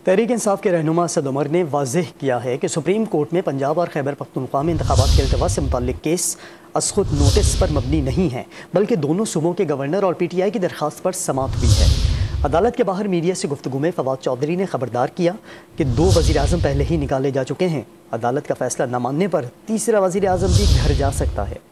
تحریک انصاف کے رہنما اسد عمر نے واضح کیا ہے کہ سپریم کورٹ میں پنجاب اور خیبر پختونخوا میں انتخابات کے التوا سے متعلق کیس از خود نوٹس پر مبنی نہیں ہے، بلکہ دونوں صوبوں کے گورنر اور پی ٹی آئی کی درخواست پر سماعت ہوئی ہے۔ عدالت کے باہر میڈیا سے گفتگو میں فواد چودھری نے خبردار کیا کہ 2 وزیر اعظم پہلے ہی نکالے جا چکے ہیں۔ عدالت کا فیصلہ نہ ماننے پر تیسرا وزیر اعظم بھی گھر جا سکتا ہے۔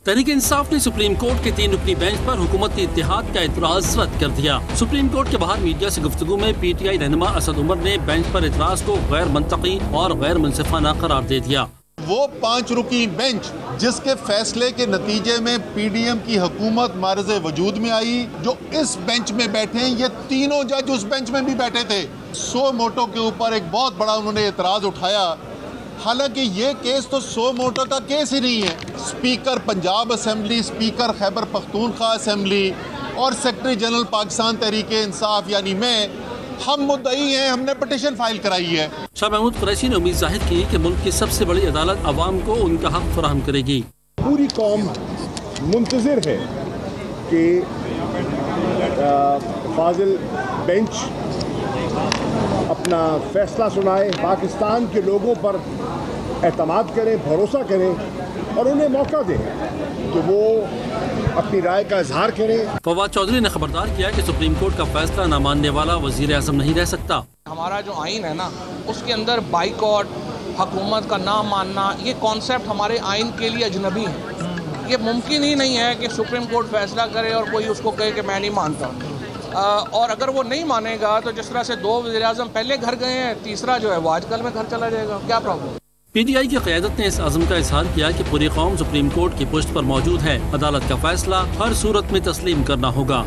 تحریک انصاف نے سپریم کورٹ کے 3 رکنی بینچ پر حکومتی اتحاد کا اعتراض رد کر دیا۔ سپریم کورٹ کے باہر میڈیا سے گفتگو میں پی ٹی آئی رہنما اسد عمر نے بینچ پر اعتراض کو غیر منطقی اور غیر منصفانہ قرار دے دیا۔ وہ 5 رکنی بینچ جس کے فیصلے کے نتیجے میں پی ڈی ایم کی حکومت معرض وجود میں آئی، جو اس بینچ میں بیٹھے ہیں، یہ تینوں جج اس بینچ میں بھی بیٹھے تھے۔ سو موٹو کے اوپر ایک بہت بڑا انہوں نے اعتراض اٹھایا، حالانکہ یہ کیس تو سو موٹو کا کیس ہی نہیں ہے۔ Speaker Punjab assembly, speaker Khyber Pakhtunkhwa assembly اور سیکرٹری جنرل پاکستان تحریک انصاف یعنی میں، ہم مدعی ہیں، ہم نے پٹیشن فائل کرائی ہے۔ شاہ محمود قریشی نے امید ظاہر کی کہ ملک کی سب سے بڑی عدالت عوام کو ان کا حق فراہم کرے گی۔ پوری قوم منتظر ہے کہ فاضل بینچ اپنا فیصلہ سنائے، پاکستان کے لوگوں پر اعتماد کریں، بھروسہ کریں اور انہیں موقع دیں کہ وہ اپنی رائے کا اظہار کریں۔ فواد چودھری نے خبردار کیا کہ سپریم کورٹ کا فیصلہ نہ ماننے والا وزیر اعظم نہیں رہ سکتا۔ ہمارا جو آئین ہے نا، اس کے اندر بائیکاٹ، حکومت کا نہ ماننا، یہ کانسیپٹ ہمارے آئین کے لیے اجنبی ہے۔ یہ ممکن ہی نہیں ہے کہ سپریم کورٹ فیصلہ کرے اور کوئی اس کو کہے کہ میں نہیں مانتا، اور اگر وہ نہیں مانے گا تو جس طرح سے 2 وزیر اعظم پہلے گھر گئے ہیں، تیسرا جو ہے وہ آج کل میں گھر چلا جائے گا، کیا پرابلم؟ پی ٹی آئی کی قیادت نے اس عزم کا اظہار کیا کہ پوری قوم سپریم کورٹ کی پشت پر موجود ہے، عدالت کا فیصلہ ہر صورت میں تسلیم کرنا ہوگا۔